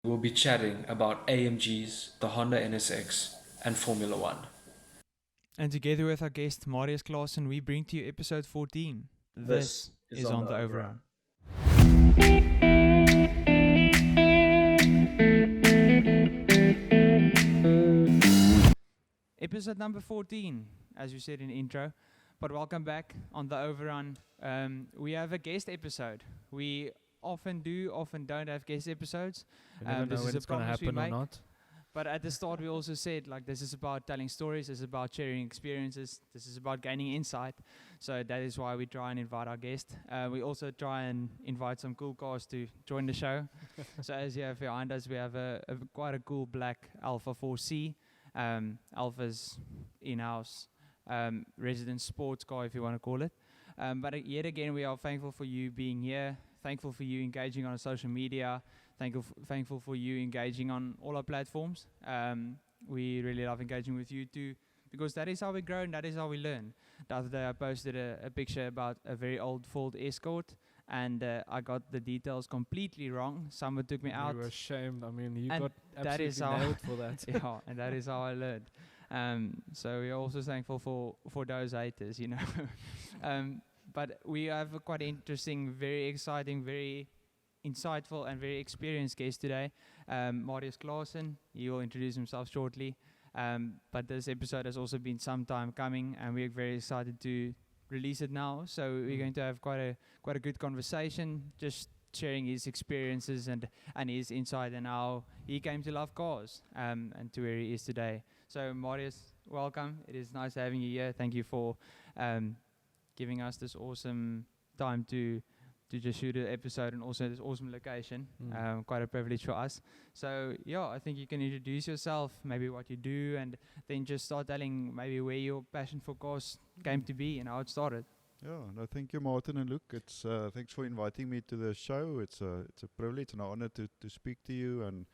We'll be chatting about AMGs, the Honda NSX, and Formula One. And together with our guest Marius Claassen, we bring to you episode 14. This This is is on on the the overrun. overrun. Episode number 14, as you said in the intro. But welcome back on the overrun. We have a guest episode. We often do, often don't have guest episodes. You never This know is when a it's going to promise we happen or make. not. But at the start, we also said, like, this is about telling stories, this is about sharing experiences, this is about gaining insight. So that is why we try and invite our guest. We also try and invite some cool cars to join the show. So as you have behind us, we have quite a cool black Alpha 4C. Alpha's in-house resident sports car, if you want to call it. But yet again, we are thankful for you being here, thankful for you engaging on social media, thankful for you engaging on all our platforms. We really love engaging with you too, because that is how we grow and that is how we learn. The other day I posted a picture about a very old Ford Escort, and I got the details completely wrong. Someone took me out. You were ashamed. I mean, you And got that is absolutely how nailed for that. yeah, and that is how I learned. So we are also thankful for those haters, you know. But we have a quite interesting, very exciting, very insightful and very experienced guest today, Marius Claassen. He will introduce himself shortly. But this episode has also been some time coming, and we're very excited to release it now. So we're going to have quite a good conversation, just sharing his experiences and his insight and how he came to love cars and to where he is today. So Marius, welcome. It is nice having you here. Thank you for giving us this awesome time to just shoot an episode and also this awesome location. Quite a privilege for us. So yeah, I think you can introduce yourself, maybe what you do, and then just start telling maybe where your passion for cars came to be and how it started. Yeah, no, thank you, Martin and Luke. It's thanks for inviting me to the show. It's a privilege and an honor to speak to you, and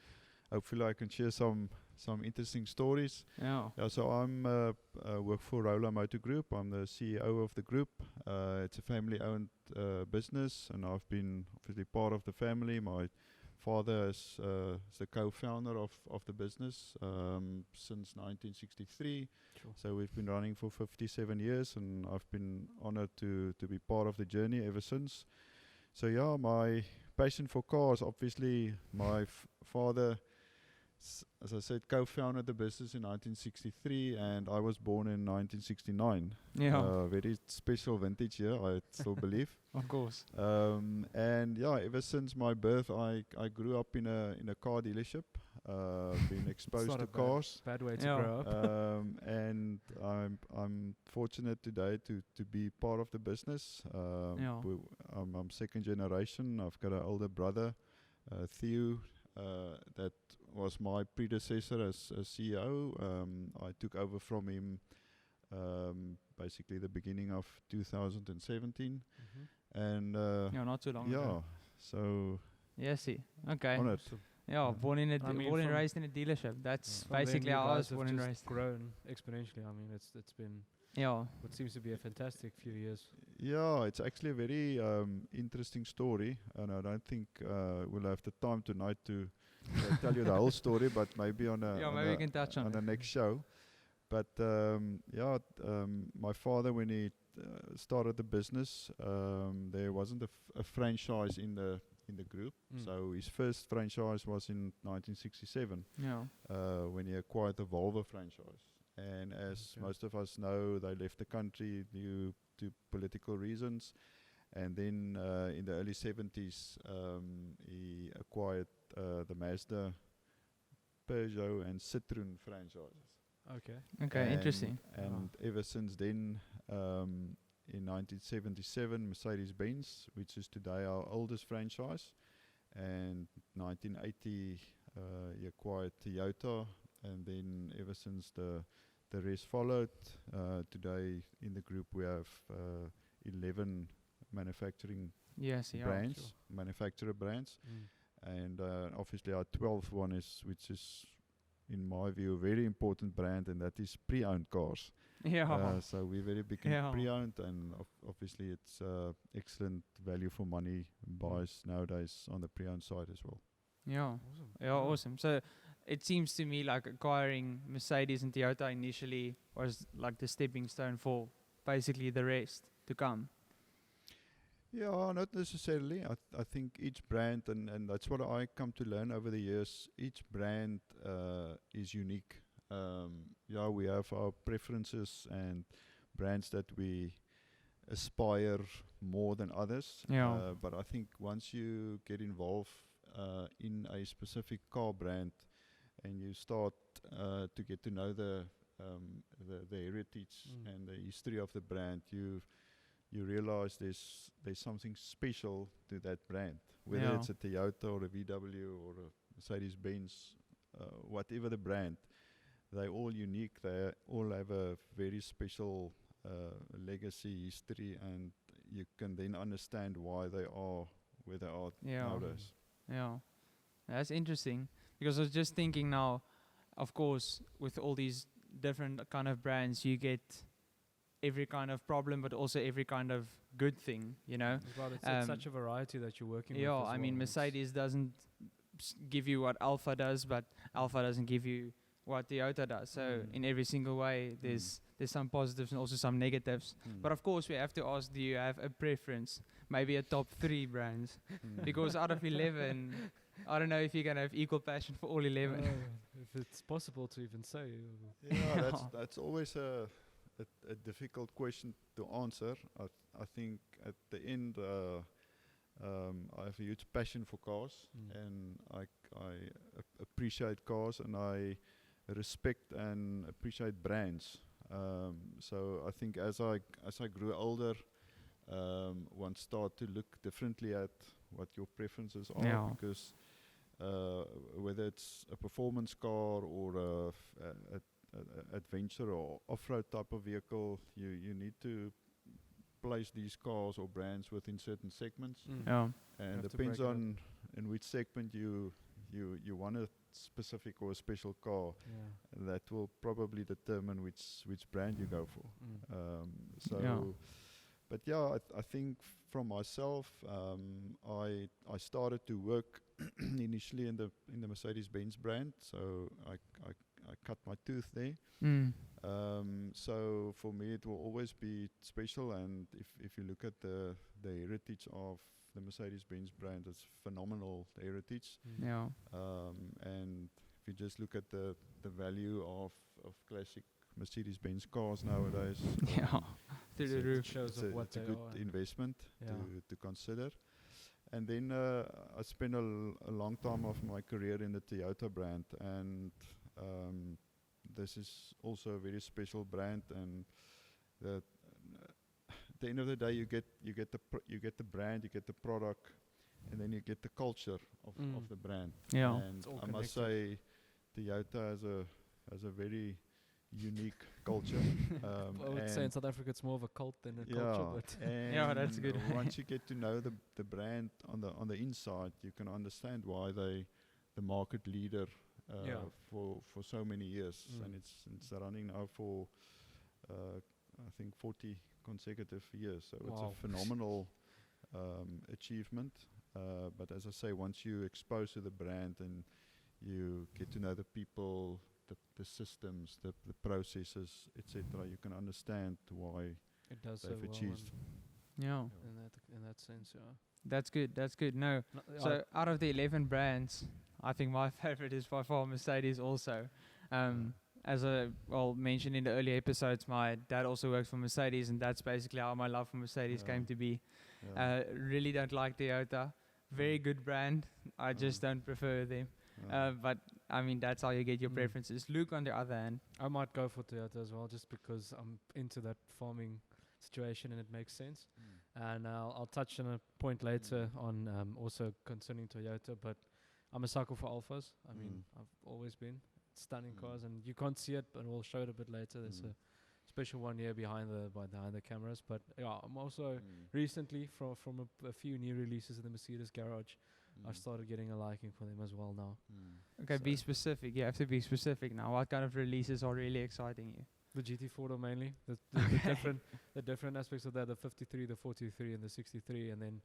hopefully I can share some interesting stories. Yeah. Yeah, so I'm work for Rola Motor Group. I'm the CEO of the group. It's a family-owned business, and I've been obviously part of the family. My father is the co-founder of the business since 1963. Sure. So we've been running for 57 years, and I've been honored to be part of the journey ever since. So yeah, my passion for cars, obviously my father, as I said, co-founded the business in 1963, and I was born in 1969. Yeah. Very special vintage year, I still believe. Of course. And yeah, ever since my birth, I grew up in a car dealership, been It's exposed not to a cars. bad way to Yeah. grow up. And I'm fortunate today to be part of the business. Yeah. I'm second generation. I've got an older brother, Theo, that was my predecessor as CEO. I took over from him basically the beginning of 2017, and Yeah, not too long yeah, ago. so Yes, see. Okay. honored. Yeah, born in a I mean, born and from- raised in a dealership. That's From then basically you how I guys was have born and just raised. grown exponentially. I mean, it's been Yeah. what seems to be a fantastic few years. Yeah, it's actually a very interesting story, and I don't think we'll have the time tonight to tell you the whole story, but maybe on a Yeah, maybe we can touch on on it. the next show. But my father, when he started the business, there wasn't a franchise in the group. So his first franchise was in 1967 Yeah. when he acquired the Volvo franchise. And as Okay. most of us know, they left the country due to political reasons. And then in the early 70s, he acquired the Mazda, Peugeot, and Citroen franchises. Okay. Okay, And- interesting. And ever since then, in 1977, Mercedes-Benz, which is today our oldest franchise, and 1980 he acquired Toyota, and then ever since the rest followed. Today in the group we have 11 manufacturing Yes, yeah. brands, manufacturer brands, and obviously our 12th one which is in my view a very important brand, and that is pre-owned cars. Yeah. So we're very big in Yeah. pre-owned, and obviously it's excellent value for money buys nowadays on the pre-owned side as well. Yeah. Awesome. Yeah, awesome. So it seems to me like acquiring Mercedes and Toyota initially was like the stepping stone for basically the rest to come. Yeah, not necessarily. I think each brand, and that's what I come to learn over the years, each brand is unique. Yeah, we have our preferences and brands that we aspire more than others. Yeah. But I think once you get involved in a specific car brand and you start to get to know the heritage and the history of the brand, you realize there's something special to that brand, whether Yeah. it's a Toyota or a VW or a Mercedes-Benz, whatever the brand, they're all unique. They all have a very special legacy, history, and you can then understand why they are where they are nowadays. Yeah. That's interesting because I was just thinking now, of course, with all these different kind of brands, you get every kind of problem, but also every kind of good thing, you know? Well, it's such a variety that you're working with. Yeah, as I well, mean, and it's- Mercedes doesn't give you what Alpha does, but Alpha doesn't give you what Toyota does. So in every single way, there's some positives and also some negatives. But of course, we have to ask, do you have a preference? Maybe a top 3 brands? Because out of 11, I don't know if you're going to have equal passion for all 11. if it's possible to even say. Yeah, that's always a difficult question to answer. I think at the end, I have a huge passion for cars, and I appreciate cars, and I respect and appreciate brands. So I think as I grew older, one start to look differently at what your preferences are, Yeah. because whether it's a performance car or a adventure or off-road type of vehicle, you need to place these cars or brands within certain segments, Yeah. and have to depends break it up. on in which segment you want a specific or a special car. That will probably determine which brand you go for. So, Yeah. but yeah, I think from myself, I started to work initially in the Mercedes-Benz brand, so I cut my tooth there. So for me, it will always be special. And if you look at the heritage of the Mercedes-Benz brand, it's phenomenal, the heritage. Yeah. And if you just look at the value of classic Mercedes-Benz cars nowadays, Yeah. Through the It roof. shows it's of a, what it's a they good are. investment Yeah. to consider. And then I spent a long time of my career in the Toyota brand, and this is also a very special brand. And at the end of the day, you get the brand, you get the product, and then you get the culture of the brand. Yeah. And It's all I must connected. say, Toyota has a very unique culture. I would say in South Africa it's more of a cult than a culture, but Yeah, that's and good. Once you get to know the brand on the inside, you can understand why they the market leader Yeah. for so many years, and it's running now for I think 40 consecutive years. So it's Wow. a phenomenal achievement. But as I say, once you expose to the brand and you get to know the people, the systems, the processes, etc., you can understand why it does so they've well achieved. Yeah. in that sense, yeah. That's good. That's good. No. So out of the 11 brands, I think my favorite is by far Mercedes also. As I mentioned in the earlier episodes, my dad also works for Mercedes, and that's basically how my love for Mercedes came to be. Really don't like Toyota. Very good brand. I just don't prefer them. But I mean, that's how you get your preferences. Luke, on the other hand, I might go for Toyota as well, just because I'm into that farming situation and it makes sense. And I'll touch on a point later on also concerning Toyota, but I'm a sucker for Alphas. I mean, I've always been. Stunning cars, and you can't see it, but we'll show it a bit later. There's a special one here behind the cameras. But yeah, I'm also recently from a few new releases in the Mercedes garage, I've started getting a liking for them as well now. okay, be So- specific. You have to be specific now. What kind of releases are really exciting you? The GT4 mainly, the different aspects of that, the 53, the 43, and the 63, and then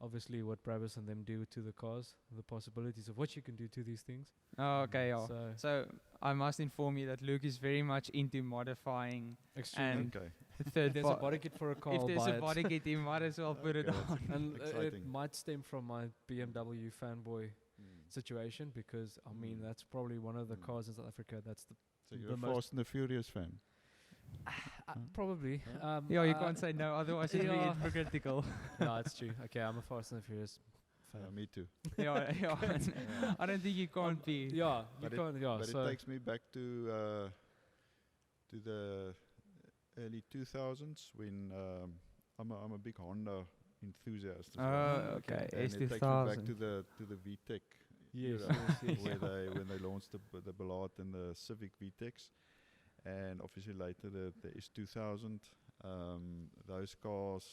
obviously what Brabus and them do to the cars, the possibilities of what you can do to these things. Oh, okay, yeah. So So I must inform you that Luke is very much into modifying extremely. and Okay. third If there's a body kit for a car, if I'll there's buy a it. body kit, you might as well put it Okay, that's on. And it exciting. might stem from my BMW fanboy situation, because I mean that's probably one of the cars in South Africa that's the So you're the a most- Fast and the Furious fan. probably. Yeah, you can't say no, otherwise it'll be yeah. hypocritical. No, it's true. Okay, I'm a Fast and the Furious fan. Me too. yeah, I don't think you can't be. Yeah, you But it- can't. Yeah, But so it takes me back to the early 2000s when I'm a big Honda enthusiast. as well. Oh, okay. And it takes me back to S2000. the VTEC yes, era, yes, yes. when they launched the Ballard and the Civic VTECs, and obviously later the S2000. Those cars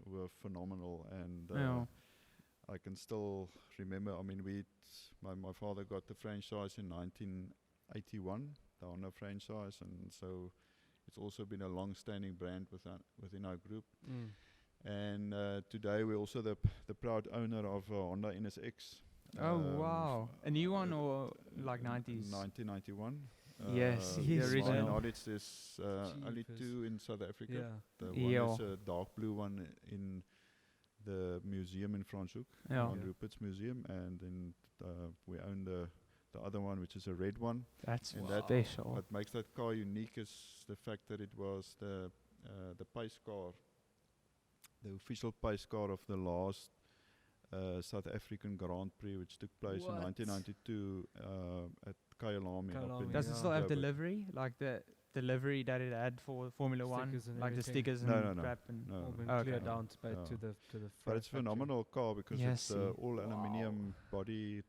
were phenomenal, and Yeah. I can still remember. I mean, my father got the franchise in 1981, the Honda franchise, and so it's also been a long-standing brand within our group. Mm. And today we're also the proud owner of Honda NSX. Oh, wow. A new one or like 90s? 1991. Yes, the the original. knowledge, there's only Jeepers. 2 in South Africa. Yeah. The Yeah. one is a dark blue one in the museum in Franschhoek, Yeah. on Rupert's Museum, and then we own the other one, which is a red one. That's And that- special. What makes that car unique is the fact that it was the pace car, the official pace car of the last South African Grand Prix, which took place in What? 1992 at Kyalami. Kyalami, Does it yeah. still have Joburg. delivery? Like the delivery that it had for Formula One? Stickers and Like the everything. stickers No, and no, no. wrap and No. All been Okay. cleared down to, Yeah. to the But it's a factory. phenomenal car because Yes, it's all Wow. aluminium body.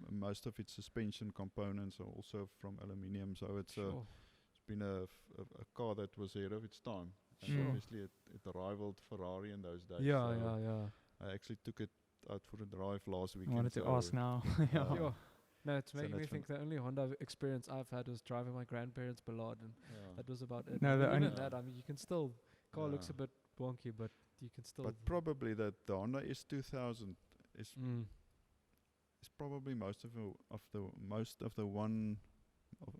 Most of its suspension components are also from aluminium, so it's Sure. been a car that was ahead of its time. And Sure. obviously it rivaled Ferrari in those days. Yeah, so yeah, yeah. I actually took it out for a drive last I weekend. wanted to so, ask now. Yeah. Yeah. No, it's So making me that's think the only Honda experience I've had was driving my grandparents' Ballard, and yeah. that was about it. No, the Even only- that, I mean, you can still, car looks a Yeah. bit wonky, but you can still. But probably the Honda S2000 is Mm. probably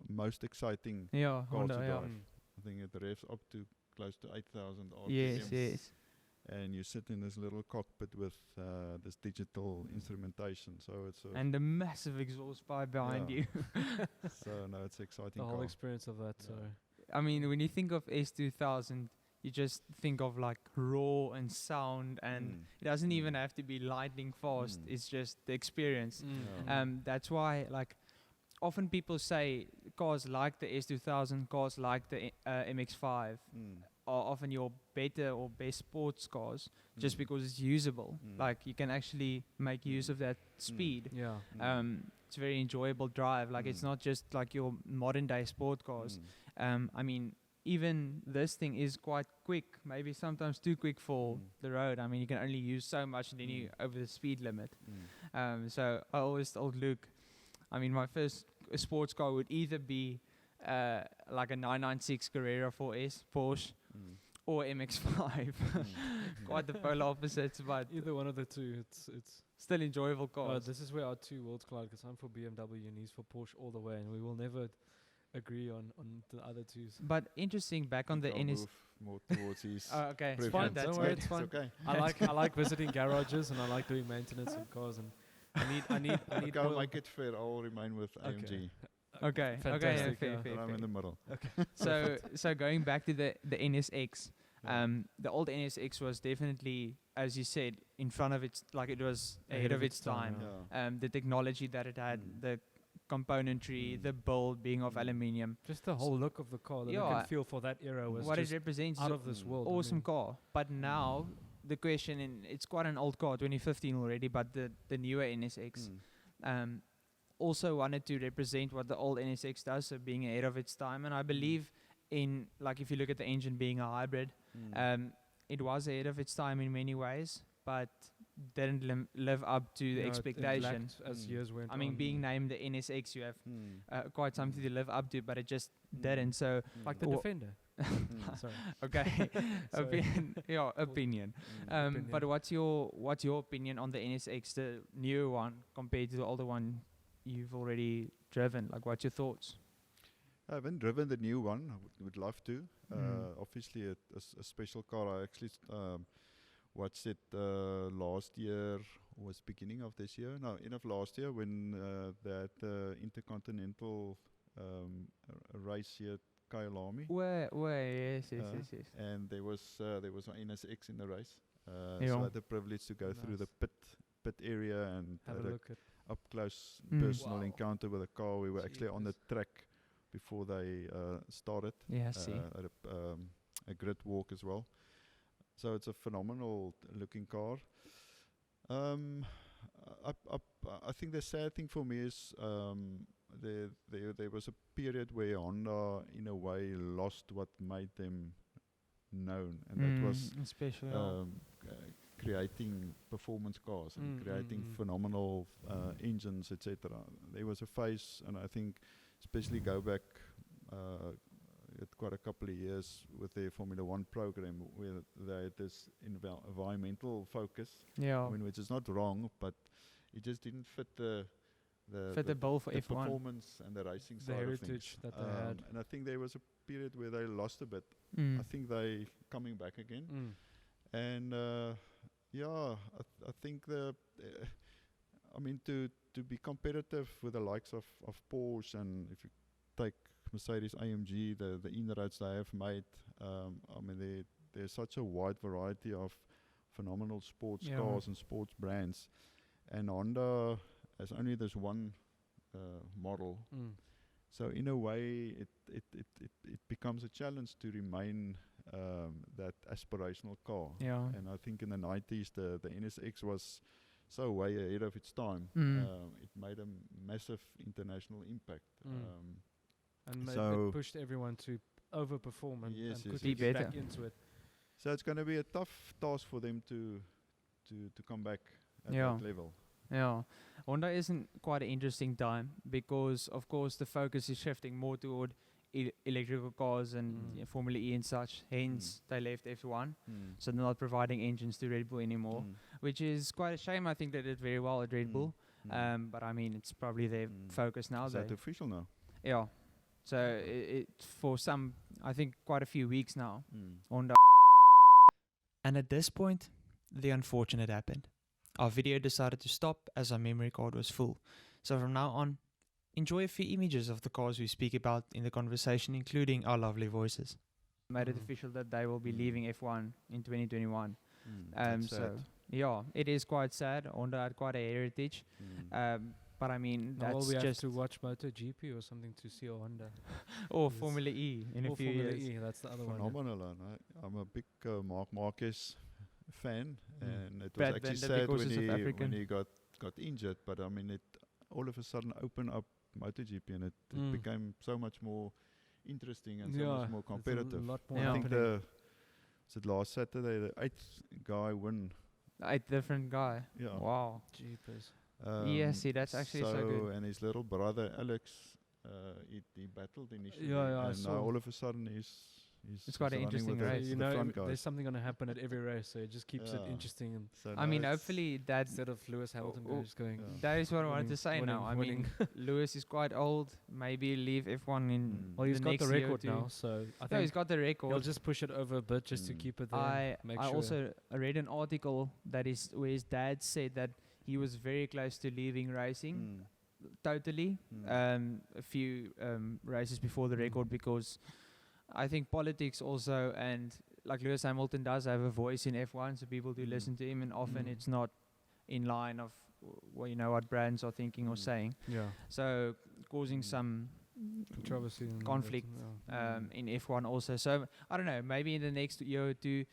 most exciting Yeah, car Honda, to yeah. drive. I think it revs up to close to 8,000 RPM. Yes, yes. And you sit in this little cockpit with this digital instrumentation, so it's And the massive exhaust pipe behind Yeah. you. so no, it's exciting The whole car. experience of that. So I mean, when you think of S2000, you just think of like raw and sound, and Mm. it doesn't Mm. even have to be lightning fast. Mm. It's just the experience. Yeah. That's why, like, often people say cars like the S2000, cars like the MX-5 Mm. are often your better or best sports cars, just Mm. because it's usable. Mm. Like, you can actually make use of that speed. yeah. It's a very enjoyable drive. Like, it's Mm. not just like your modern day sport cars. I mean, even this thing is quite quick, maybe sometimes too quick for Mm. the road. I mean, you can only use so much, and then you over the speed limit. Mm. So I always told Luke, I mean, my first sports car would either be like a 996 Carrera 4S Porsche Mm. or MX-5. Mm. Quite the polar opposites, but Either one of the two. It's. still enjoyable cars. This is where our two worlds collide, because I'm for BMW and he's for Porsche all the way, and we will never agree on the other twos. But interesting, back on the I'll NS. move more towards his. Okay, It's fine, that's don't worry, good. it's fine. okay. I like visiting garages, and I like doing maintenance on cars, and I need Okay, oil. make it fair. I'll remain with Okay. AMG. Okay, Fantastic, fair, yeah. fair, But I'm fair. in the middle. So going back to the NSX, Yeah. the old NSX was definitely, as you said, in front of its, like, it was ahead of its time. Yeah. The technology that it had, Mm. the componentry, Mm. the build being of Mm. aluminium, Just the whole look of the car, the look Yeah, and feel for that era was what it just represents, out is of this Mm. world. awesome car. But now the question, and it's quite an old car, 2015 already, but the newer NSX Mm. also wanted to represent what the old NSX does, so being ahead of its time. And I believe in, like, if you look at the engine being a hybrid, Mm. it was ahead of its time in many ways, but didn't live up to the You know, it expectation. lacked as Mm. years went I mean, on. being named the NSX, you have Mm. quite something to live up to, but it just Mm. didn't. So, like the Or- Defender. Sorry. Okay, Sorry. opinion. Opinion. But what's your opinion on the NSX, the newer one, compared to the older one you've already driven? Like, what's your thoughts? I haven't driven the new one. I would love to. Mm. Obviously, a special car. I actually watched it last year, was beginning of this year. No, end of last year when they had the Intercontinental race here at Kyalami. Yes. And there was an NSX in the race. So Yeah. I had the privilege to go through the pit area and Have had a a look at. up close Mm. personal Wow. encounter with a car. We were actually on the Jeepers. track before they started. Yeah, I see. At a grid walk as well. So it's a phenomenal looking car. I think the sad thing for me is there was a period where Honda in a way lost what made them known, and that was especially. creating performance cars and creating phenomenal engines, etc. There was a phase, and I think especially go back quite a couple of years with their Formula One program where they had this environmental focus, Yeah. I mean, which is not wrong, but it just didn't fit the Fit the bill for the F1. performance and the racing The side heritage of things. that they had. And I think there was a period where they lost a bit. Mm. I think they coming back again. Mm. And I think I mean to be competitive with the likes of Porsche, and if you take Mercedes AMG, the inroads they have made, I mean there's such a wide variety of phenomenal sports Yeah. cars and sports brands, and Honda has only this one model. Mm. So in a way, it becomes a challenge to remain that aspirational car. Yeah. And I think in the 90s, the NSX was so way ahead of its time. Mm. It made a massive international impact. Mm. And so it pushed everyone to overperform and, Yes, and yes, quickly yes. Be get back better. into it. So it's going to be a tough task for them to come back at Yeah. that level. Yeah, Honda is in quite an interesting time because, of course, the focus is shifting more toward electrical cars and Formula E and such. Hence, they left F1, so they're not providing engines to Red Bull anymore, which is quite a shame. I think they did very well at Red Bull, but I mean, it's probably their focus now. Is that official now? Yeah, so it for some, I think, quite a few weeks now, Honda. And at this point, the unfortunate happened. Our video decided to stop as our memory card was full. So from now on, enjoy a few images of the cars we speak about in the conversation, including our lovely voices. Made it official that they will be leaving F1 in 2021. That's So sad. yeah, it is quite sad. Honda had quite a heritage. But I mean, Now will that's we have just to watch MotoGP or something to see a Honda? or Yes. Formula E in a Or few Formula years. E, that's the other one. Phenomenal. I'm a big Mark Marquez fan, and it was Bad actually vendor sad because when he's South he African. got injured. But I mean, it all of a sudden opened up MotoGP, and it Mm. became so much more interesting and so Yeah, much more there's a competitive. lot more Yeah. I think happening. was it last Saturday, the 8th guy won. A different guy. Yeah. Wow. Jeepers. See, that's actually so good. And his little brother Alex, he battled initially, Yeah, I and saw. now all of a sudden he's It's quite an running interesting with race. You the know, front guys. there's something going to happen at every race, so it just keeps it Yeah. interesting. And So I now mean, it's- hopefully that instead of Lewis Hamilton oh, just going, Yeah. that is what I wanted to winning- say now. I winning- mean, Lewis is quite old. Maybe leave F1 in. well, he's the got the next year or record two. now, so I No, he's think got the he'll record. just push it over a bit just to keep it there. I make I sure. also read an article that is where his dad said that he was very close to leaving racing totally. A few races before the record because I think politics also, and like Lewis Hamilton does have a voice in F1, so people do listen to him, and often it's not in line of what brands are thinking or saying. Yeah, So causing some controversy and conflict in F1 also. So I don't know, maybe in the next year or two,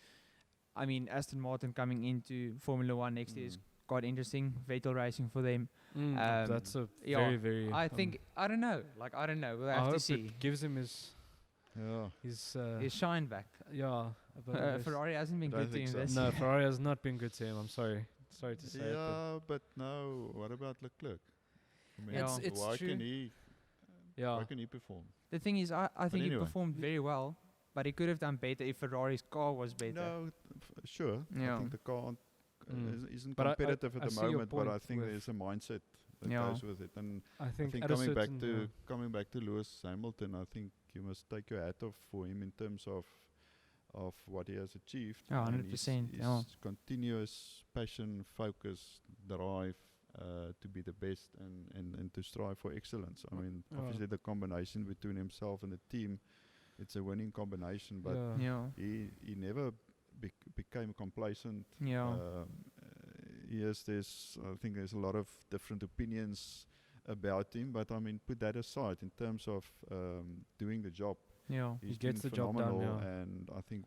I mean, Aston Martin coming into Formula One next year is quite interesting. Vettel racing for them. that's a yeah, very, very. I think, I don't know. We'll I have hope to see. it gives him his His shine back. yeah. but I guess- Ferrari hasn't been Don't good to think him so. this No, year. Ferrari has not been good to him. I'm sorry to say it. Yeah, but no. What about Leclerc? I mean, Yeah. It's why true. can he? Yeah. Why can he perform? The thing is, I think he anyway. performed very well But he could have done better if Ferrari's car was better. No, sure. I Yeah. think the car isn't But I competitive I at the see your moment, but I point think with- there's a mindset that Yeah. goes with it. And I I think think at a coming back certain- to coming back to Lewis Hamilton, I think you must take your hat off for him in terms of what he has achieved. Yeah, and 100%, his yeah. continuous passion, focus, drive to be the best and to strive for excellence. I mean, Yeah. obviously the combination between himself and the team, it's a winning combination. But yeah. Yeah. he never became complacent. Yeah. Yes, I think there's a lot of different opinions about him, but I mean, put that aside. In terms of doing the job, Yeah. He he's gets been the job done, phenomenal, yeah. and I think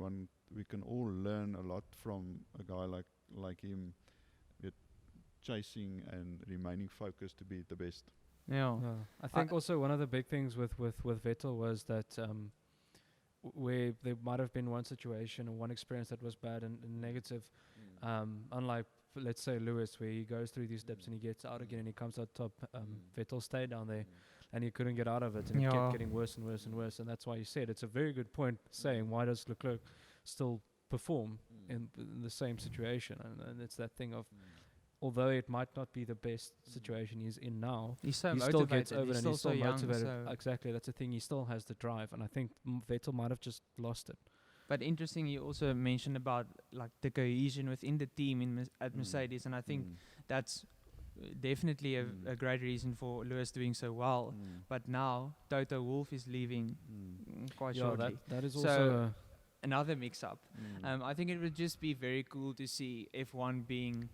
we can all learn a lot from a guy like him, with chasing and remaining focused to be the best. Yeah. Yeah. I think also one of the big things with Vettel was that where there might have been one situation or one experience that was bad and negative, unlike let's say Lewis, where he goes through these dips and he gets out again and he comes out top. Vettel stayed down there and he couldn't get out of it, and it Yeah. kept getting worse and worse and worse. And that's why you said it's a very good point saying, why does Leclerc still perform in the same situation? And it's that thing of, although it might not be the best situation he's in now, He's so he motivated. still gets over he's and still he's still so young, motivated. so Exactly, that's the thing. He still has the drive, and I think Vettel might have just lost it. But interesting, you also mentioned about like the cohesion within the team at Mercedes, and I think that's definitely a great reason for Lewis doing so well. But now Toto Wolff is leaving quite shortly. That is So, also Another mix-up. I think it would just be very cool to see F1 being,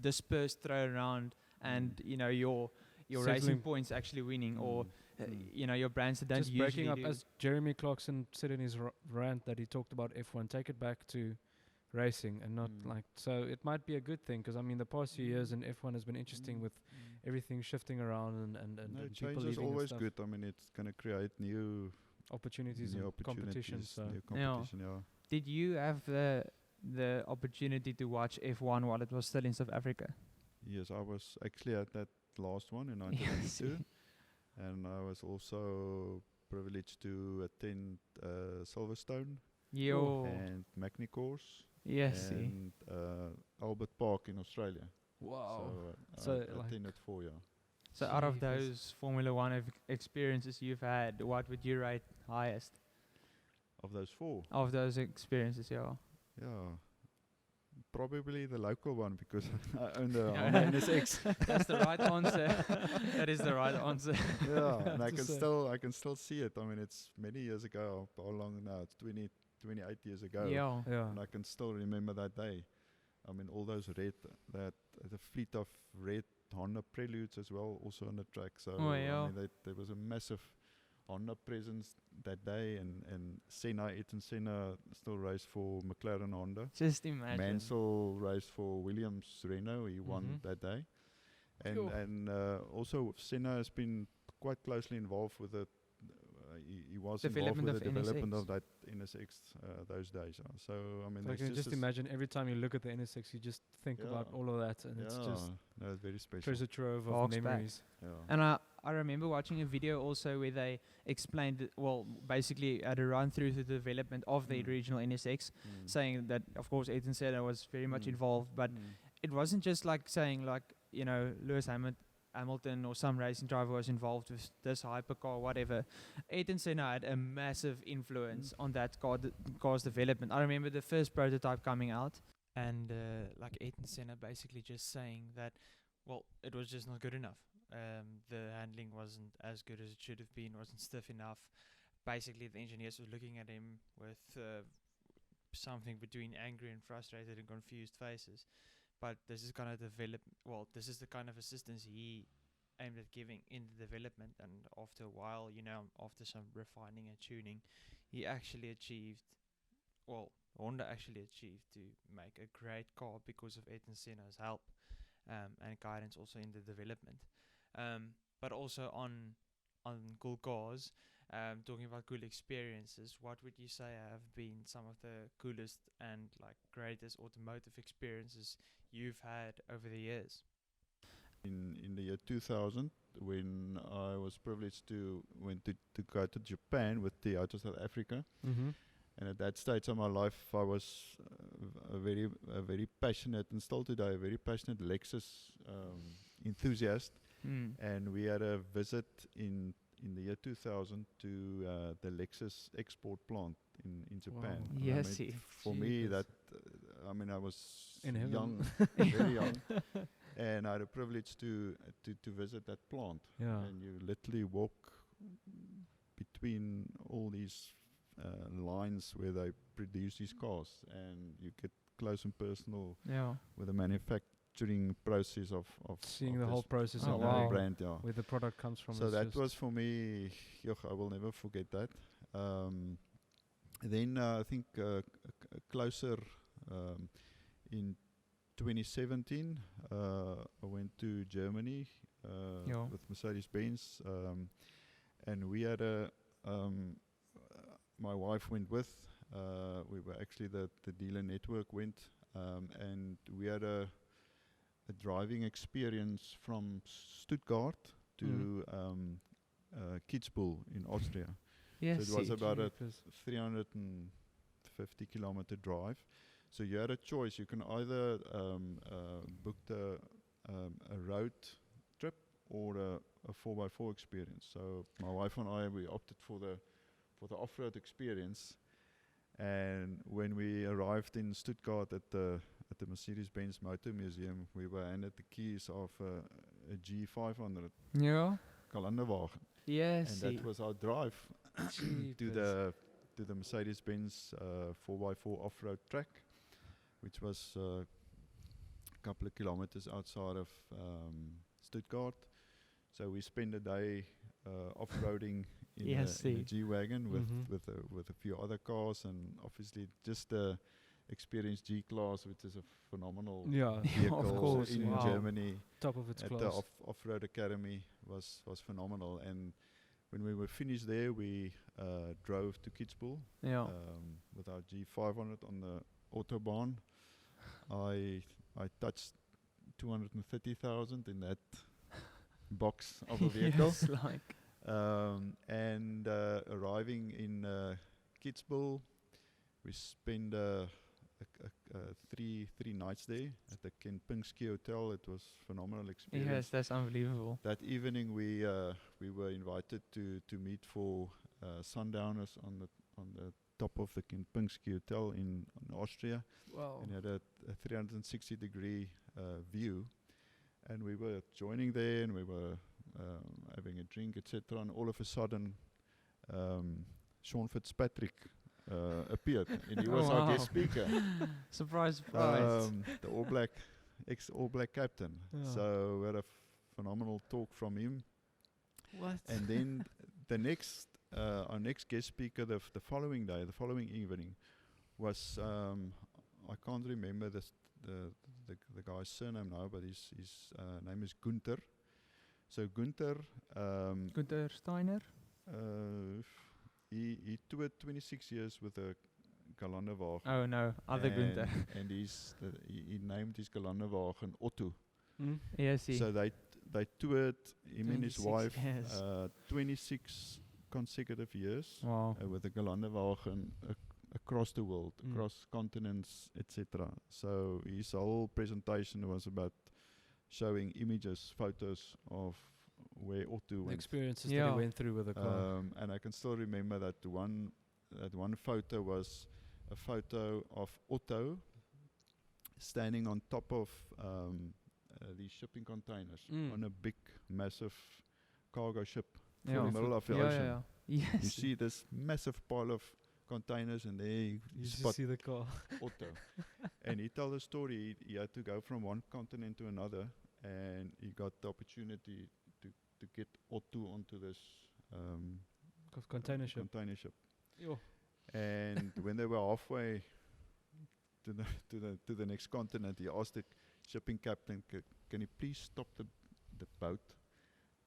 dispersed, thrown around, and your racing Settling. points actually winning, or your brands that don't just usually breaking up, do. as Jeremy Clarkson said in his rant that he talked about F1, take it back to racing and not so it might be a good thing, because I mean the past few years in F1 has been interesting with everything shifting around and No, people change is leaving and always stuff. good. I mean, it's going to create new Opportunities and competition. So new competition. Yeah. Did you have the opportunity to watch F1 while it was still in South Africa? Yes, I was actually at that last one in 1992, and I was also privileged to attend Silverstone and Magny-Cours Yes. and Albert Park in Australia. wow. So, So, I like- attended 4 So out of Jeepers. those Formula One experiences you've had, what would you rate highest of those 4. of those experiences? Yeah. Yeah. Probably the local one, because I own the Yeah. Honda NSX. That's the right answer. That is the right answer. Yeah, and I To can say. still see it. I mean, it's many years ago. How long now? It's 28 years ago. Yeah. Yeah. And I can still remember that day. I mean, all those the fleet of red Honda Preludes as well, also on the track. So Oh, yeah. I mean, there was a massive Honda presence that day, and Ayrton Senna still raced for McLaren Honda. Just imagine. Mansell raced for Williams Renault. He won Mhm. that day. Phew. And also Senna has been quite closely involved with it. He was Development involved with the of development NSX. of that NSX those days. So I mean, So I there's can just this- imagine every time you look at the NSX, you just think about Yeah. all of that, and it's just no, it's very special. treasure trove of Harks back. memories. Yeah. And I remember watching a video also where they explained, basically at a run through the development of the original NSX, saying that, of course, Ayrton Senna was very much involved, but it wasn't just like saying, like, Lewis Hamilton or some racing driver was involved with this hypercar, whatever. Ayrton Senna had a massive influence on that car's development. I remember the first prototype coming out, and like Ayrton Senna basically just saying that, it was just not good enough. The handling wasn't as good as it should have been, wasn't stiff enough. Basically, the engineers were looking at him with something between angry and frustrated and confused faces. But this is kind of this is the kind of assistance he aimed at giving in the development. And after a while, after some refining and tuning, he actually achieved, Honda actually achieved to make a great car because of Ayrton Senna's help and guidance also in the development. But also on cool cars, talking about cool experiences, what would you say have been some of the coolest and like greatest automotive experiences you've had over the years? In the year 2000, when I was privileged to go to Japan with Toyota South Africa. Mm-hmm. And at that stage of my life, I was a very passionate, and still today, a very passionate Lexus enthusiast. And we had a visit in the year 2000 to the Lexus export plant in Japan. Wow. And I Yes, mean, for me, Jeepers. that I was In heaven. young, very young, and I had a privilege to visit that plant. Yeah. And you literally walk between all these lines where they produce these cars, and you get close and personal Yeah. with the manufacturing process of Seeing of the this whole process Oh, of wow. wow. brand, yeah. Where the product comes from. So is that just was for me, I will never forget that. Then I think closer in 2017, I went to Germany Yeah. with Mercedes-Benz, and we had my wife went with. We were actually the dealer network went, and we had a driving experience from Stuttgart to Kitzbühel in Austria. Yes. So it was about a Jeepers. 350 kilometer drive. So you had a choice. You can either book a road trip or a 4x4 experience. So my wife and I, we opted for the off-road experience. And when we arrived in Stuttgart at the Mercedes-Benz Motor Museum, we were handed the keys of a G500 Yeah. Kalenderwagen. Yes. And that was our drive to Jeepers. the Mercedes-Benz 4x4 off-road track, which was a couple of kilometers outside of Stuttgart. So we spent a day off-roading in Yes, a see. G-wagon Mhm. with a few other cars, and obviously just the Experience G-Class, which is a phenomenal Yeah. vehicle course, in wow. Germany. Top of its At the class. off-road academy was phenomenal. And when we were finished there, we drove to Kitzbühel Yeah. with our G500 on the autobahn. I touched 230,000 in that box of a vehicle. Yes, like. And arriving in Kitzbühel, we spent three nights there at the Kempinski Hotel. It was phenomenal experience. Yes, that's unbelievable. That evening, we were invited to meet for sundowners on the top of the Kempinski Hotel in Austria, Wow. and had a 360-degree view. And we were joining there, and we were having a drink, etc. And all of a sudden, Sean Fitzpatrick appeared, and he was our guest speaker. Surprise, surprise. The ex-All Black captain. Yeah. So we had a phenomenal talk from him. What? And then our next guest speaker the following day, the following evening, was I can't remember the guy's surname now, but his name is Gunther. So Gunther, Gunther Steiner? he toured 26 years with a Galanderwagen. Oh no, other Gunther. And he named his Galanderwagen Otto. Mm. Yes, see. So they toured, him and his 26 wife, years. 26 consecutive years Wow. with a Galanderwagen across the world, Mm. across continents, etc. So his whole presentation was about showing images, photos of where Otto The went. experiences that Yeah. he went through with the car. And I can still remember that one photo was a photo of Otto standing on top of these shipping containers on a big, massive cargo ship in Yeah. the middle of the Yeah, ocean. yeah, yeah. Yes. You see this massive pile of containers, and there you You just spot see the car. Otto. And he told the story, he had to go from one continent to another, and he got the opportunity to get Otto onto this Container ship. container ship. Yo. And when they were halfway to the next continent, he asked the shipping captain, can you please stop the boat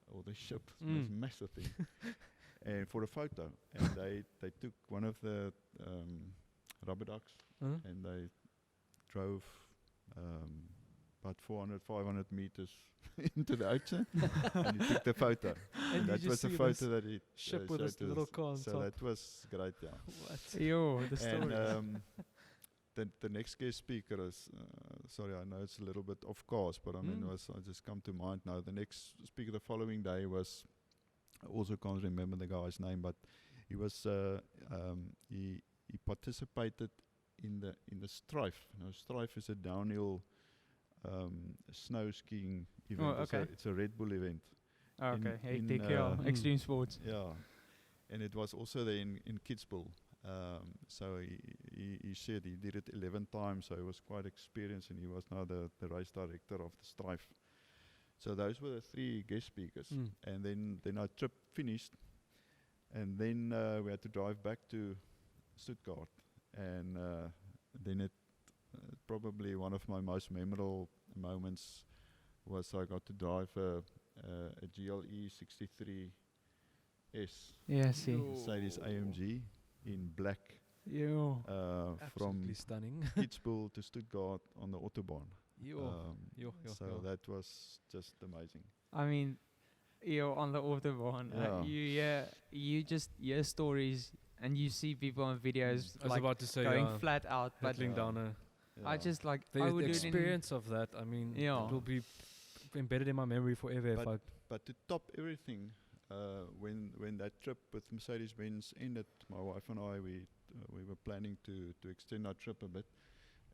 or the ship? It's this massive thing. And for a photo. And they took one of the rubber ducks, Huh? and they drove about 400, 500 meters into the ocean, and he took the photo. And you that just was the see photo this that he ship with showed this to little us. car on So top. that was great, yeah. What? Yo, the And story. the next guest speaker is, sorry, I know it's a little bit off course, but I mean, I just come to mind now. The next speaker the following day was, I also can't remember the guy's name, but he was, he participated in the Strife. Now, Strife is a downhill snow skiing event. Oh, okay. It's a Red Bull event. Okay, in, hectic, yeah. Extreme sports. Yeah, and it was also there in Kitzbühel. So he said he did it 11 times, so he was quite experienced, and he was now the race director of the Strife. So those were the 3 guest speakers, and then our trip finished, and then we had to drive back to Stuttgart, and then it probably one of my most memorable moments was I got to drive a GLE 63S Yeah, see. Mercedes AMG in black Yo. from Absolutely stunning. Kitzbühel to Stuttgart on the Autobahn. So that was just amazing. I mean, on the Autobahn, you just hear stories and you see people on videos I was like about to say, going flat out, but hurtling down a... I just like The, I would the do it in experience of that, I mean, Yeah. it will be embedded in my memory forever if I... But to top everything, when that trip with Mercedes-Benz ended, my wife and I, we were planning to extend our trip a bit,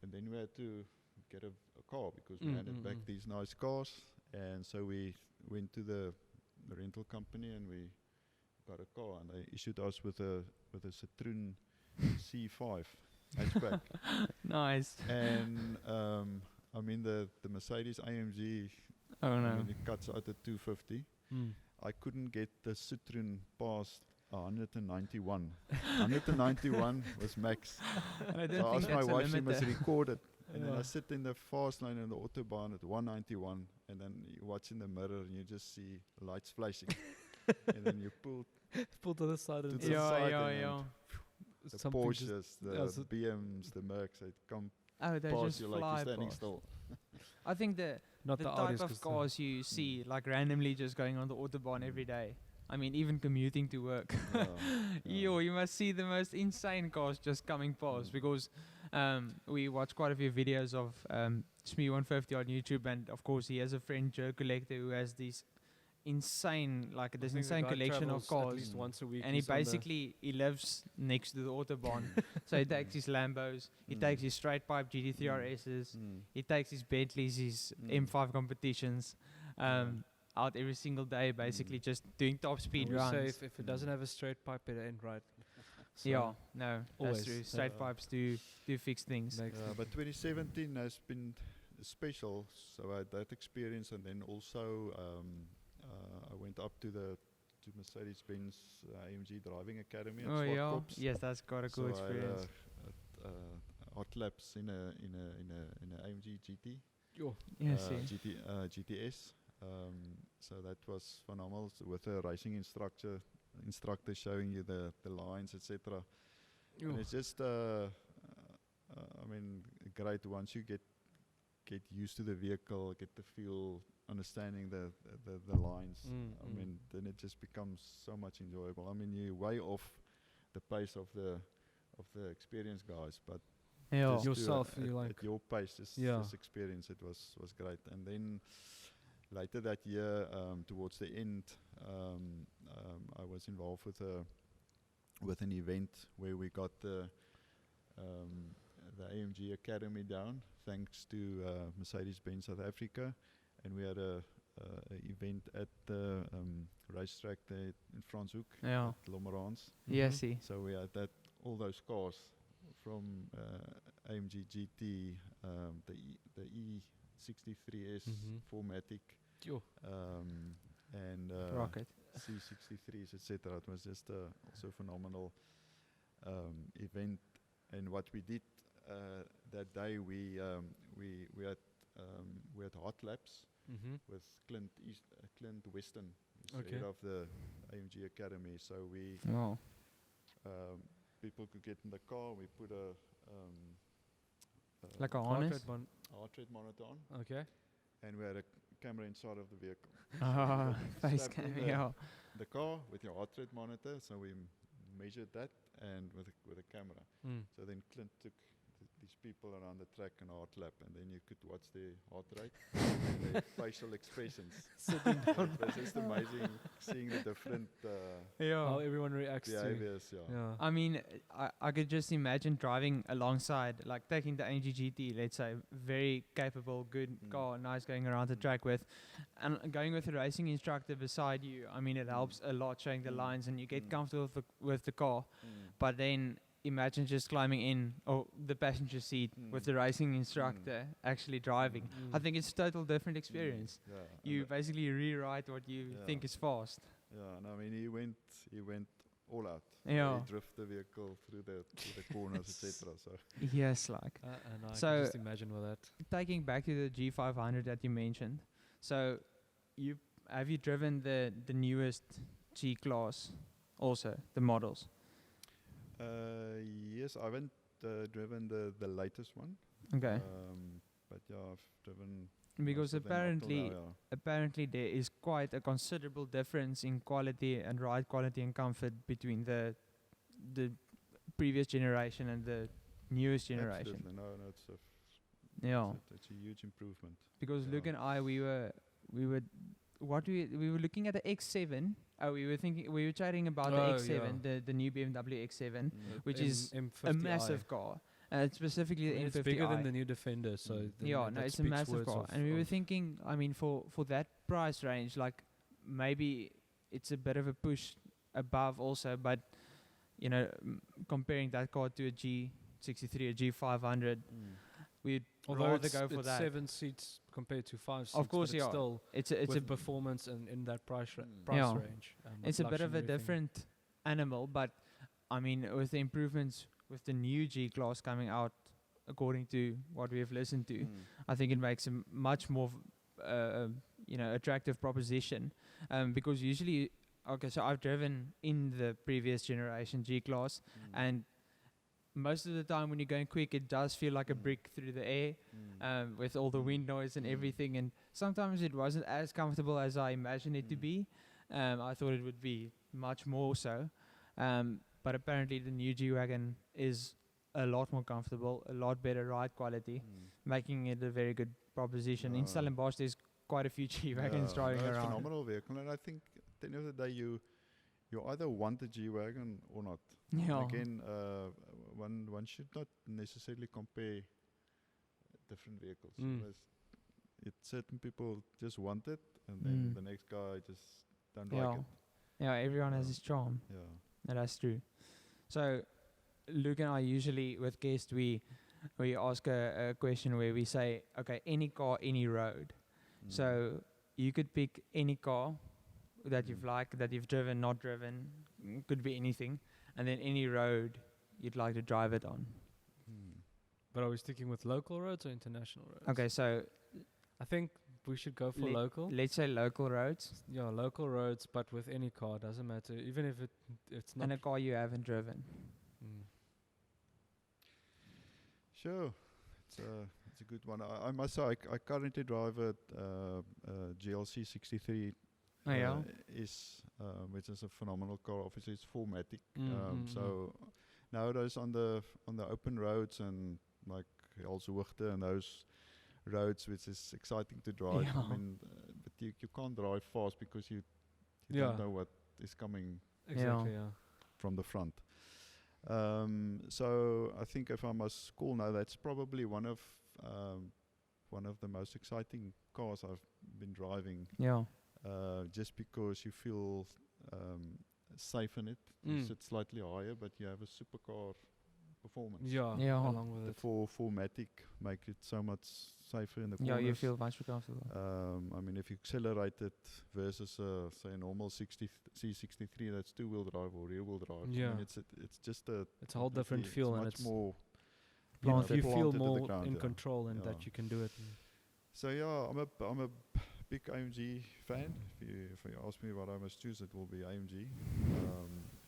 and then we had to get a car because we handed back these nice cars, and so we went to the rental company and we got a car, and they issued us with a Citroen C5 hatchback. Nice. And I mean the Mercedes AMG, Oh I no. mean, it cuts out at 250. I couldn't get the Citroen past 191. 191 was max. I don't So I think asked my that's a wife, she limit must there. record it. And then I sit in the fast lane on the Autobahn at 191, and then you watch in the mirror and you just see lights flashing. And then you pull Pull to the side and To the Yeah, side yeah, and then yeah. the something just- Porsches, the yeah, so- BMs, the Mercs, they come Oh, they past just you like fly you're standing past. still. I think the not the the type Audis, of 'cause cars you see like randomly just going on the Autobahn every day. I mean, even commuting to work. Yo, you must see the most insane cars just coming past because we watch quite a few videos of Smee150 on YouTube, and of course he has a friend Joe Collector who has these insane, like this insane collection of At cars. least once a week. And he he's on the- basically he lives next to the Autobahn, so he takes his Lambos, he takes his straight pipe GT3 RSs, he takes his Bentleys, his M5 competitions, out every single day, basically just doing top speed I would say runs. if it doesn't have a straight pipe, it ain't right. So Yeah, no, always, that's true. Straight pipes do fix things. makes But 2017 has been special, so I had that experience, and then also I went up to Mercedes-Benz AMG Driving Academy at Oh yeah, Zwartkops. yes, that's got a So cool I experience. had hot laps in a AMG GT. Yeah, see. GTS. So that was phenomenal, with a racing instructor showing you the lines, etc. And it's just, I mean, great once you get used to the vehicle, get the feel, understanding the lines. I mean, then it just becomes so much enjoyable. I mean, you're way off the pace of the experienced guys, but Yeah. just to, Yourself, you like- at your pace, this experience, it was great. And then later that year, towards the end, I was involved with an event where we got the AMG Academy down, thanks to Mercedes-Benz South Africa, and we had a event at the racetrack there in Franshoek, Yeah. at Lomerans. Yeah, see. So we had all those cars from AMG GT, the E63S 4MATIC, and Rocket. C63s, etc. It was just also a phenomenal event. And what we did that day, we had hot laps with Clint Weston, who's the head of the AMG Academy. So we Wow. people could get in the car. We put a Like a Heart harness? rate one. heart rate monitor on, Okay. and we had a camera inside of the vehicle. Oh, face Strap in cam, yeah. the car with your heart rate monitor, so we measured that, and with a camera. Mm. So then Clint took these people around the track and heart lap, and then you could watch their heart rate and their facial expressions. It was just amazing seeing the different How everyone reacts to. behaviors. Yeah. I mean, I could just imagine driving alongside, like taking the AMG GT, let's say, very capable, good car, nice going around the track with, and going with a racing instructor beside you. I mean, it helps a lot showing the lines, and you get comfortable with the car. But then imagine just climbing in, or the passenger seat with the racing instructor actually driving. I think it's a total different experience. Yeah, You basically rewrite what you think is fast. yeah, and I mean he went all out. Yeah. He drove the vehicle through the corners, etc. So Yes, like. And I So- can just imagine with that. Taking back to the G500 that you mentioned, so have you driven the newest G class also, the models? yes, I haven't driven the latest one. Okay. But yeah, I've driven. Because most of them up till apparently now, apparently there is quite a considerable difference in quality and ride quality and comfort between the previous generation and the newest generation. Absolutely. No, it's Yeah. it's a huge improvement. Because Luke Yeah. and I, we were we were looking at the X7. Oh, we were chatting about the Oh, X7, yeah. the new BMW X7, which is M50i. a massive car. Specifically the It's M50i. bigger than the new Defender, so Yeah, no, that it's a speaks massive words car. of- And we were of- thinking, I mean, for that price range, like maybe it's a bit of a push above also, but you know, comparing that car to a G63, a G500, we'd Although rather it's, go for it's that. 7 seats compared to 5 seats, Of course, but it's yeah. still It's a with performance and in that price Yeah. range. it's a bit of a different animal, but I mean, with the improvements with the new G class coming out, according to what we have listened to, I think it makes a much more, attractive proposition. Because usually, okay, so I've driven in the previous generation G class, and most of the time when you're going quick, it does feel like a brick through the air, with all the wind noise and everything. And sometimes it wasn't as comfortable as I imagined it to be. I thought it would be much more so. But apparently the new G-wagon is a lot more comfortable, a lot better ride quality, making it a very good proposition. In Stellenbosch, there's quite a few G-wagons driving It's a around. phenomenal vehicle, and I think at the end of the day, you either want a G-wagon or not. Yeah. Again, one should not necessarily compare different vehicles. Certain people just want it, and then the next guy just don't like it. Yeah, everyone has his charm. Yeah. No, that's true. So, Luke and I usually, with guests, we ask a question where we say, okay, any car, any road. So, you could pick any car that you've liked, that you've driven, not driven, could be anything, and then any road you'd like to drive it on. But are we sticking with local roads or international roads? Okay, so I think we should go for local. let's say local roads, Yeah, local roads, but with any car, doesn't matter. Even if it's not. and a car you haven't driven. Sure, it's a good one. I must say, I currently drive a GLC 63. Oh, yeah? Which is a phenomenal car. Obviously, it's 4MATIC. Mm. So nowadays on the open roads and like Elshoogte and those roads, which is exciting to drive. Yeah. I mean, but you can't drive fast because you Yeah. don't know what is coming Exactly, yeah. from the front. So I think if I must call now, that's probably one of the most exciting cars I've been driving. Yeah. Just because you feel safe in it. You sit slightly higher, but you have a supercar performance. Yeah, Yeah. along with The it. 4MATIC make it so much safer in the Yeah, corners. you feel much more comfortable. I mean, if you accelerate it versus say a normal C63, that's two-wheel drive or rear-wheel drive. I Yeah. mean, it's just a It's a whole different completely- feel, and much it's more. planted. you feel planted to the more ground, in yeah. control and Yeah. that you can do it. So yeah, I'm a big AMG fan. If you ask me what I must choose, it will be AMG,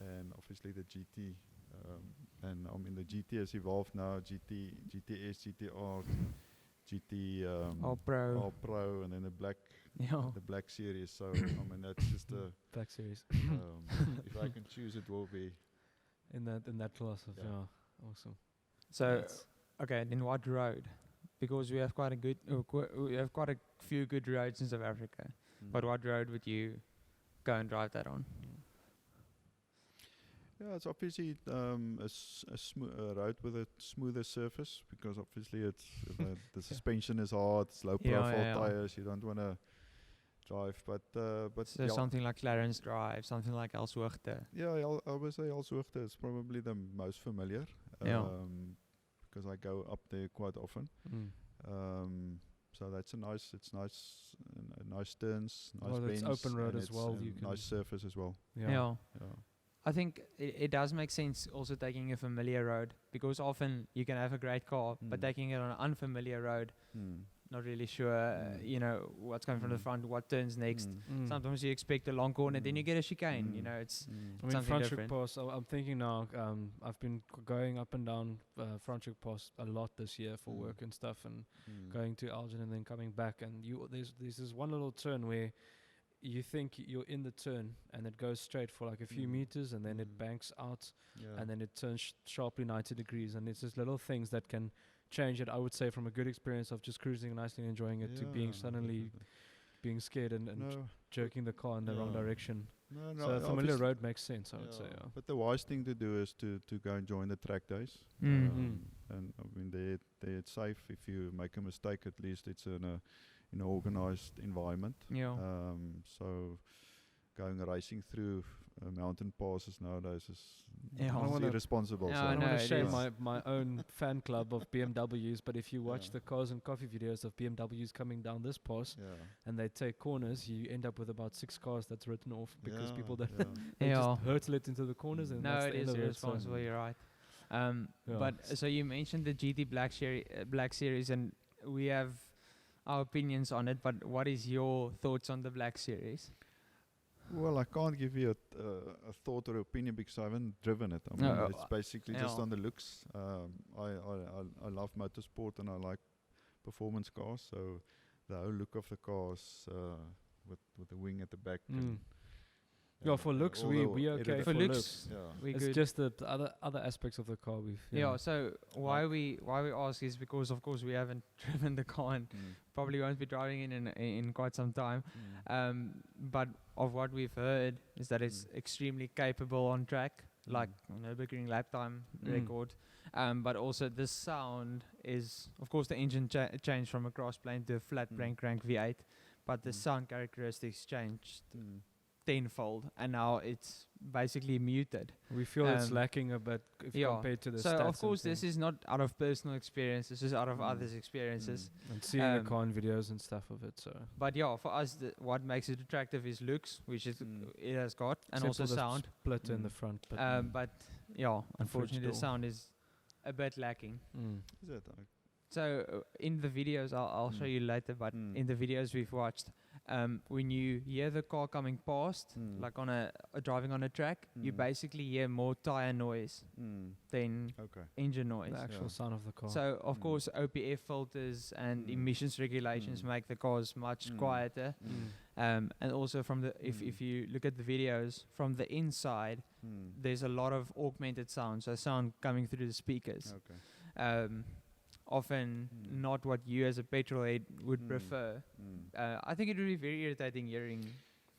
and obviously the GT And I mean the GT has evolved now. GTS, GTR, GT, All Pro. All Pro, and then the Yeah. black series. So I mean that's just a. Black Series. If I can choose, it will be. in that class of Yeah. awesome. So, That's- okay, then what road? Because we have quite a few good roads in South Africa. But what road would you go and drive that on? Yeah, it's obviously a road with a smoother surface because obviously it's the suspension is hard. It's low Yeah, profile yeah, yeah. tires. You don't want to drive, but So yeah, something like Clarence Drive, something like Elshoogte. yeah, I would say Elshoogte is probably the most familiar. Yeah. Because I go up there quite often. So that's it's nice turns, nice Well, it's bends, open road and as it's, well, you can- nice surface as well. Yeah. Yeah. I think it does make sense also taking a familiar road because often you can have a great car, but taking it on an unfamiliar road, not really sure, you know, what's coming from the front, what turns next. Sometimes you expect a long corner, then you get a chicane. You know, it's I mean, something Franschhoek different. Pass, I'm thinking now, I've been going up and down Franschhoek Pass a lot this year for work and stuff, and going to Elgin and then coming back, and there's this one little turn where you think you're in the turn and it goes straight for like a few meters and then it banks out and then it turns sharply 90 degrees, and it's just little things that can change it, I would say, from a good experience of just cruising nicely and enjoying it to being suddenly being scared and jerking the car in the wrong direction. So a familiar road makes sense, I would say. Yeah. But the wise thing to do is to go and join the track days. Mm. And I mean, there it's safe. If you make a mistake, at least it's in an organized environment. Yeah. So going racing through mountain passes nowadays is Yeah. I wanna- irresponsible. Yeah, so I don't know, want to it shame is. my own fan club of BMWs, but if you watch the Cars and Coffee videos of BMWs coming down this pass and they take corners, you end up with about 6 cars that's written off because people that they Yeah. just hurtle it into the corners and No, that's it the end is of irresponsible. You're right. Yeah. But so you mentioned the GT Black Series, and we have our opinions on it. But what is your thoughts on the Black Series? Well, I can't give you a thought or opinion because I haven't driven it. I mean, it's basically just on the looks. I love motorsport and I like performance cars. So the whole look of the cars with the wing at the back. Yeah, for looks, all we the okay. For looks, Yeah. we It's good. just the other aspects of the car we've. Yeah. So why we ask is because of course we haven't driven the car and probably won't be driving it in quite some time. But of what we've heard is that it's extremely capable on track, like Nürburgring lap time record. But also the sound is, of course, the engine changed from a cross plane to a flat crank V8, but the sound characteristics changed tenfold, and now it's basically muted. We feel it's lacking a bit if compared to the so stats of course and this things. is not out of personal experience, this is out of others' experiences. And seeing the car and videos and stuff of it. So But yeah, for us what makes it attractive is looks, which is it has got, and except also for the sound. split in the front. But But yeah, unfortunately the door. sound is a bit lacking. Is it? So in the videos, I'll show you later, but in the videos we've watched, when you hear the car coming past, like on a driving on a track, you basically hear more tire noise than engine noise. the actual sound of the car. So of course OPF filters and emissions regulations make the cars much quieter. And also from the if you look at the videos from the inside, there's a lot of augmented sound, so sound coming through the speakers. Often not what you as a petrolhead would prefer. I think it would be very irritating hearing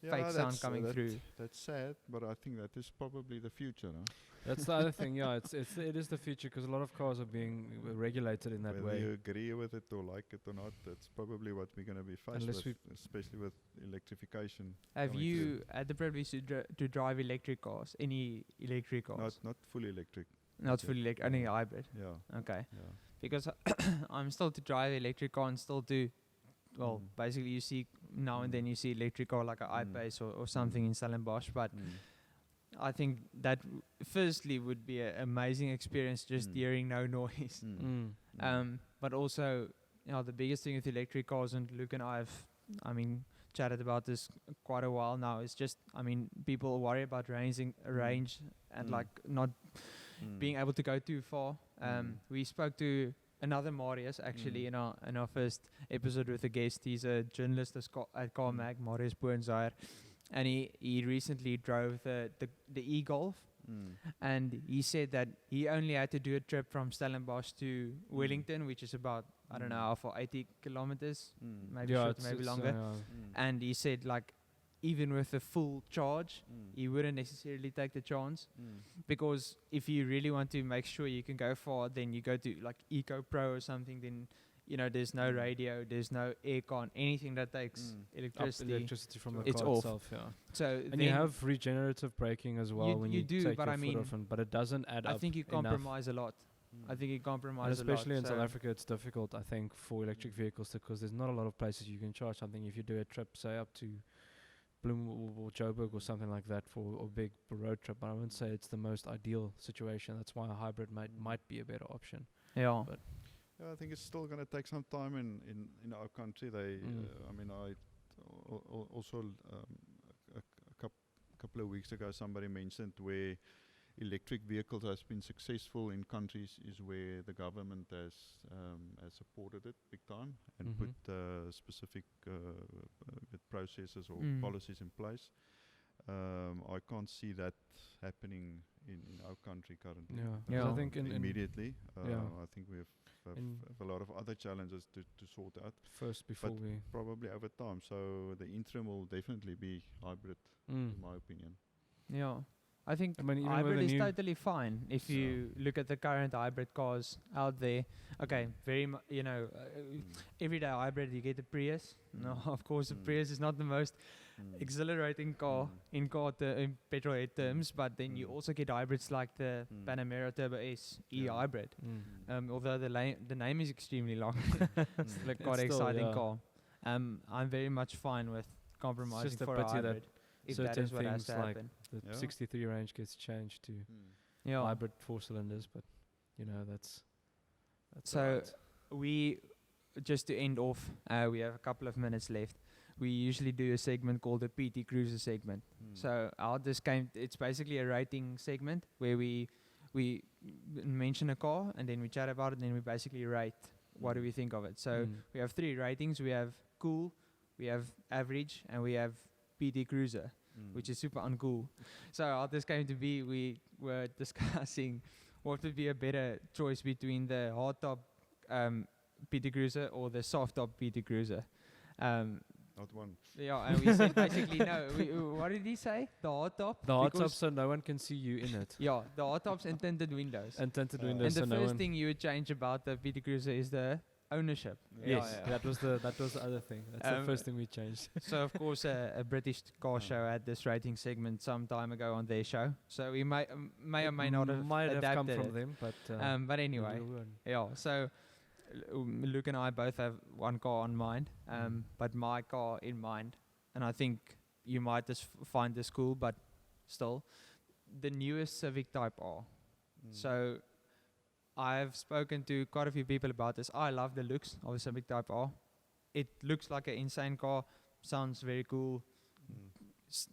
fake sound coming through. That's sad, but I think that is probably the future. No? That's the other thing. Yeah, it is the future because a lot of cars are being regulated in that Whether way. you agree with it or like it or not, that's probably what we're going to be faced Unless with, especially with electrification. Have coming you had the privilege to drive electric cars? Any electric through. cars? Not fully electric. Not fully electric, only hybrid. Yeah. Okay. Yeah. Because I'm still to drive electric car and still to, well, basically you see now and then you see electric car like a iPace or something in Stellenbosch, but I think that firstly would be an amazing experience just hearing no noise. But also, you know, the biggest thing with electric cars, and Luke and I have, chatted about this quite a while now, is just, people worry about range and like not being able to go too far. We spoke to another Marius actually in our first episode with a guest. He's a journalist at CarMag, Marius Boonzaar, and he recently drove the e-Golf. And he said that he only had to do a trip from Stellenbosch to Wellington, which is about, I don't know, how far, 80 kilometers, maybe shorter, maybe longer. And he said, like, even with a full charge, he wouldn't necessarily take the chance, because if you really want to make sure you can go far, then you go to like Eco Pro or something, then there's no radio, there's no aircon, anything that takes electricity from the it's car off. itself. Yeah. So And you have regenerative braking as well when you do, take but your I mean, foot off, but it doesn't add up. I think you enough. compromise a lot. I think you compromise And especially a lot. in South Africa, it's difficult, I think, for electric vehicles because there's not a lot of places you can charge something. If you do a trip, say up to Bloem or Joburg or something like that for a big road trip, but I wouldn't say it's the most ideal situation. That's why a hybrid might be a better option. Yeah. But Yeah, I think it's still going to take some time in our country. I mean, also a couple of weeks ago somebody mentioned where electric vehicles has been successful in countries is where the government has supported it big time and put specific processes or policies in place. I can't see that happening in our country currently. Yeah. I think immediately. I think we have a lot of other challenges to sort out first before but we probably over time. So the interim will definitely be hybrid, in my opinion. Yeah. I think even hybrid with is the totally fine if you look at the current hybrid cars out there. Okay, everyday hybrid, you get the Prius. No, of course, the Prius is not the most exhilarating car in petrol head terms, but then you also get hybrids like the Panamera Turbo S e-hybrid. Although the name is extremely long, it's still quite an exciting car. I'm very much fine with compromising for a hybrid. If that is what has to happen. The 63 range gets changed to hybrid 4 cylinders, but that's so we just to end off. We have a couple of minutes left. We usually do a segment called the PT Cruiser segment. So it's basically a rating segment where we mention a car and then we chat about it and then we basically rate what do we think of it. So we have 3 ratings. We have cool, we have average, and we have PT Cruiser, which is super uncool. So how this came to be, we were discussing what would be a better choice between the hardtop PT Cruiser or the softtop PT Cruiser. Not one. Yeah, and we said basically no. What did he say? The hardtop? The hardtop, so no one can see you in it. Yeah, the hardtops and tinted windows. And tinted windows. And the first thing you would change about the PT Cruiser is the ownership. Yes, that was the other thing. That's the first thing we changed. So of course a British car show had this rating segment some time ago on their show. So we may or may not have adapted come from it. them, but anyway, So Luke and I both have one car on mind, but my car in mind, and I think you might just find this cool, but still, the newest Civic Type R. So I've spoken to quite a few people about this. I love the looks of a Civic Type R. It looks like an insane car, sounds very cool.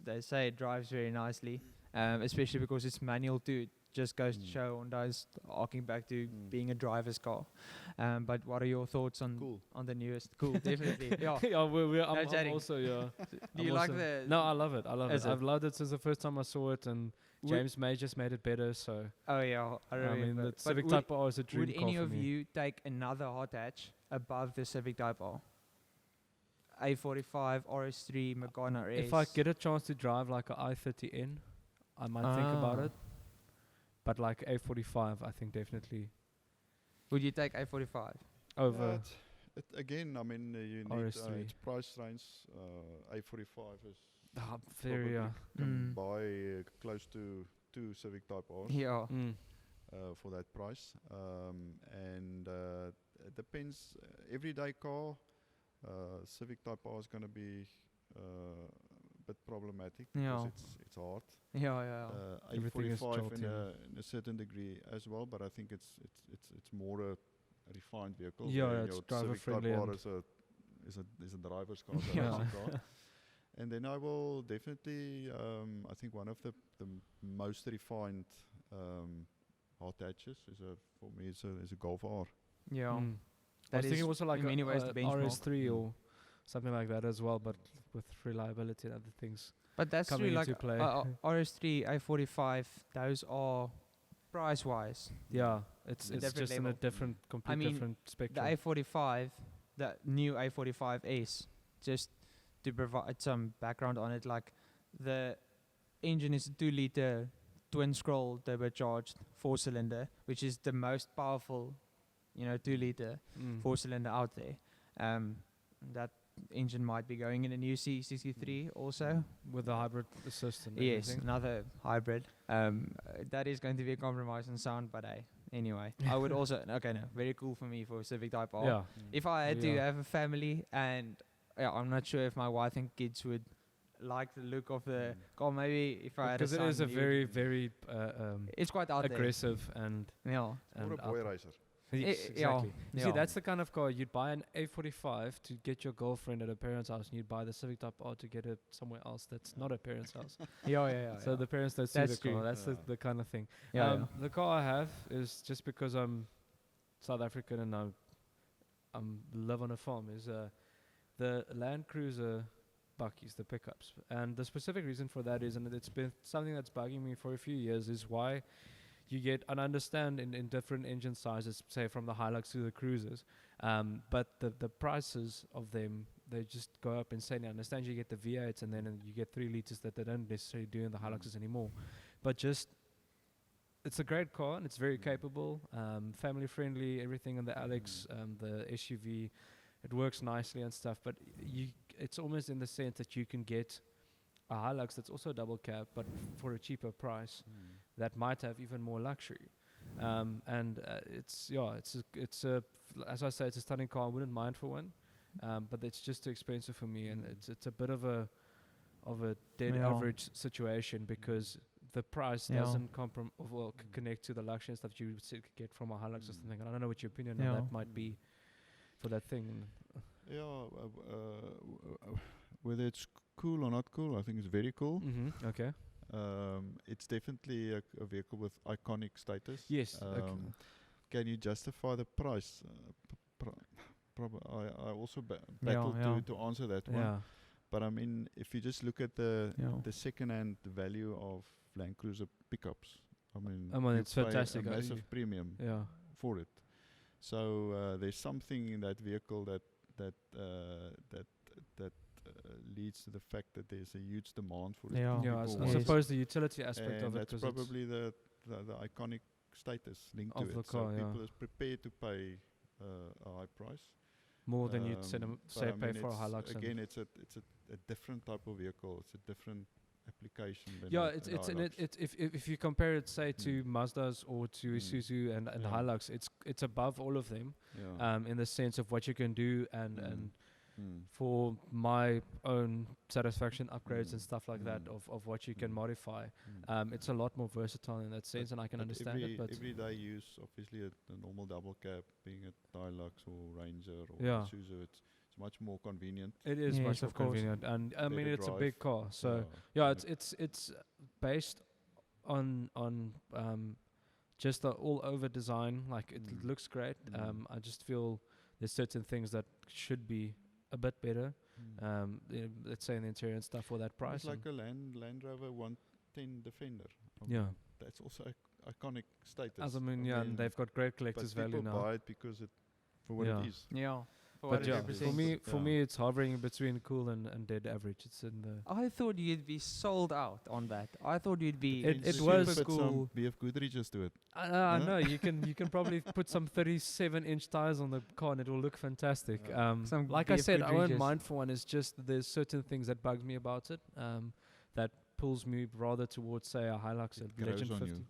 They say it drives very nicely, especially because it's manual too. It just goes to show Honda's arcing back to being a driver's car. But what are your thoughts on the newest? Cool, definitely. I'm also, Do you like the... No, I love it. I've loved it since the first time I saw it, and James May just made it better, so... Oh yeah, I remember. The Civic Type R is a dream car for me. Would any of you take another hot hatch above the Civic Type R? A45, RS3, Megane RS. If I get a chance to drive like an i30N, I might think about it. But like A45, I think definitely. Would you take A45? Over... Again, I mean, you need its price range. A45 is... very, can buy close to 2 Civic Type R's for that price. And it depends. Everyday car, Civic Type R is going to be a bit problematic because it's hard. A45 in a certain degree as well, but I think it's more a refined vehicle. It's driver friendly. Civic Type R is a driver's car. Car. And then I will definitely, I think one of the most refined hot hatches for me is a Golf R. Yeah. I That was thinking is also like in many ways the benchmark. RS3 or something like that as well, but with reliability and other things. But that's coming true, like into play. RS3, A45, those are price-wise. Yeah, it's different just in a level. different, complete mean, different The spectrum. A45, the new A45S, just to provide some background on it, like the engine is a 2-liter twin-scroll turbocharged 4-cylinder, which is the most powerful, 2-liter Mm. 4-cylinder out there. That engine might be going in a new C63 also. With the hybrid assist and Yes, everything. another hybrid. That is going to be a compromise on sound, but anyway, I would also very cool for me for Civic Type R. Yeah. If I had to Yeah. have a family, and I'm not sure if my wife and kids would like the look of the car. Maybe if I had a Because it son, is a he very, would- very it's quite out aggressive and there. Yeah. Or a and boy racer. Yes, yeah, exactly. You see, yeah. that's the kind of car you'd buy an A45 to get your girlfriend at a parent's house, and you'd buy the Civic Type R to get it somewhere else that's not a parent's house. Yeah. So the parents don't see That's the car. true. That's the kind of thing. Yeah. The car I have is just because I'm South African and I'm live on a farm. Is the Land Cruiser buckies, the pickups, and the specific reason for that is, and it's been something that's bugging me for a few years, is why you get, and I understand in different engine sizes, say from the Hilux to the Cruisers, but the prices of them, they just go up insane. I understand you get the V8s and then you get 3 liters that they don't necessarily do in the Hiluxes anymore, but just it's a great car and it's very capable, family friendly, everything in the Alex, the SUV, it works nicely and stuff, but it's almost in the sense that you can get a Hilux that's also double cab, but for a cheaper price, that might have even more luxury. And it's as I say, it's a stunning car. I wouldn't mind for one, but it's just too expensive for me, and it's a bit of a dead Yeah. average situation because the price Yeah. doesn't connect to the luxury and stuff you would get from a Hilux or something. And I don't know what your opinion on Yeah. that might be for that thing. Yeah, whether it's cool or not cool, I think it's very cool. Mm-hmm. Okay. It's definitely a vehicle with iconic status. Yes. Okay. Can you justify the price? I also battled yeah. to answer that one. Yeah. But I mean, if you just look at the Yeah. second-hand value of Land Cruiser pickups, I mean, I mean, you it's pay fantastic. a massive premium Yeah. for it. So there's something in that vehicle that leads to the fact that there's a huge demand for it. Yeah. Yeah, I People s- I want suppose the utility aspect and of it, that's 'cause probably the iconic status linked Of to the it. car, so yeah. people is prepared to pay a high price. more than you'd But say I pay mean for a it's Hilux. and- Again, it's a different type of vehicle. It's a different application. Than Yeah, a- it's an it's an Hilux. it if you compare it say to Mazdas or to Isuzu and Yeah. Hilux, it's above all of them Yeah. in the sense of what you can do and Mm. for my own satisfaction upgrades and Mm. stuff like that Mm. of what you can Mm. modify. Mm. It's a lot more versatile in that sense, and I can understand every, it. But everyday use, obviously, a normal double cab, being a Hilux or Ranger or Yeah. Isuzu, it's much more convenient. it is Yes, much more of course. convenient, and I mean Better it's a drive. big car, so. Yeah, it's based on just the all over design. Like it Mm. looks great. Mm. I just feel there's certain things that should be a bit better. Let's say in the interior and stuff for that price. It's like a Land Rover 110 Defender. I Yeah. mean, that's also iconic status. as I mean, yeah, and they've got great but collector's people value now. buy it because it for what Yeah. it is. Yeah. For But what yeah, it for represents. me, for Yeah. me, it's hovering between cool and dead average. It's in the. I thought you'd be sold out on that. I thought you'd be It If you was put cool. some BF Goodriches to it. I Huh? know you can probably put some 37-inch tires on the car and it will look fantastic. Yeah. Some Like I BF said, I won't Goodriches. mind for one. It's just that there's certain things that bugs me about it. That pulls me rather towards say a Hilux, It a grows Legend on 50. you.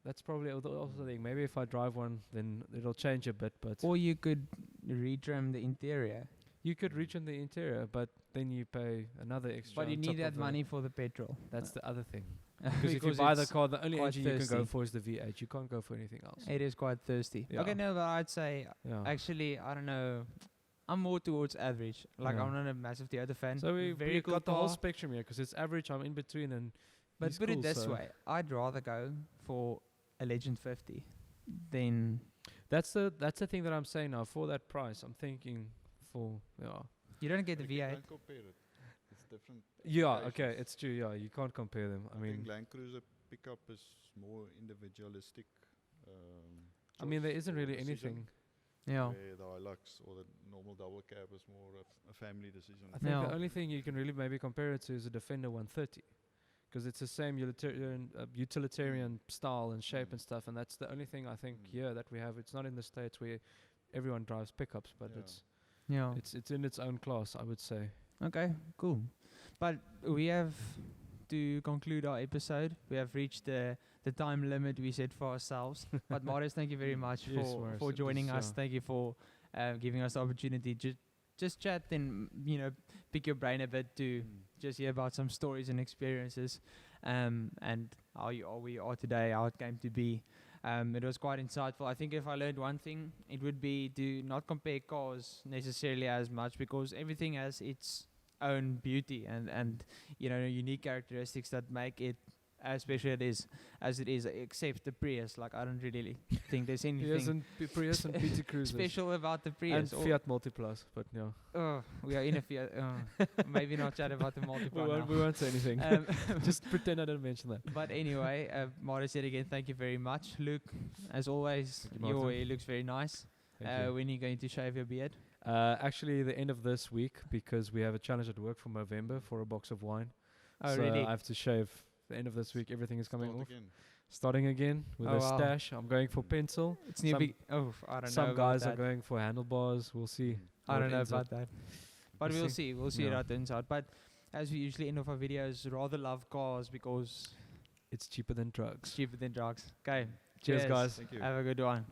That's probably also the thing. Maybe if I drive one, then it'll change a bit. But Or you could retrim the interior. you could reach in the interior, but then you pay another extra. But you on need top that of the- money for the petrol. That's the other thing. Because if you Because buy the it's car, the only quite engine you can go thirsty. for is the V8. You can't go for anything else. It is quite thirsty. Yeah. Okay, no, but I'd say Yeah. actually I don't know. I'm more towards average. Like Yeah. I'm not a massive Toyota fan. So very we've cool got the whole car. spectrum here because it's average. I'm in between, and But he's put cool, it this so- way, I'd rather go for a Legend 50, then That's the thing that I'm saying now. For that price, I'm thinking for you don't get the But you V8. can't compare it. It's different. okay, applications. it's true. Yeah, you can't compare them. I I mean, think Land Cruiser pickup is more individualistic. I mean, there choice isn't or really decision, anything. Yeah. Where the Hilux or the normal double cab is more a family decision. I think Yeah. the only thing you can really maybe compare it to is a Defender 130, because it's the same utilitarian style and shape and stuff, and that's the only thing I think here that we have. It's not in the States where everyone drives pickups, but Yeah. it's in its own class, I would say. Okay, cool. But we have to conclude our episode. We have reached the time limit we set for ourselves. But Marius, thank you very much Yes, for Marius, it joining was, us. Thank you for giving us the opportunity to just chat and pick your brain a bit to just hear about some stories and experiences, and how we are today, how it came to be. It was quite insightful. I think if I learned one thing, it would be to not compare cars necessarily as much, because everything has its own beauty and unique characteristics that make it as special as it is, except the Prius. Like, I don't really think there's anything Prius and PT Cruisers special about the Prius. and Fiat Multiplas, but yeah, We are in a Fiat. Maybe not chat about the multiple. we won't say anything. Just pretend I didn't mention that. But anyway, Marius, yet again, thank you very much. Luke, as always, Thank you, your Martin. hair looks very nice. Thank you. When are you going to shave your beard? Actually, the end of this week, because we have a challenge at work for November for a box of wine. Oh, so really? I have to shave. The end of this week, everything is coming Start off. again. Starting again with Oh, a wow. stash. I'm going for pencil. It's near Some- big. Oh, I don't know. Some about guys are that. going for handlebars. We'll see. I how it don't know ends about up. that. But We'll we'll see. see. We'll see Yeah. how it turns out. But as we usually end off our videos, rather love cars because It's cheaper than it's drugs. cheaper than drugs. Okay. Cheers, guys. Thank you. Have a good one.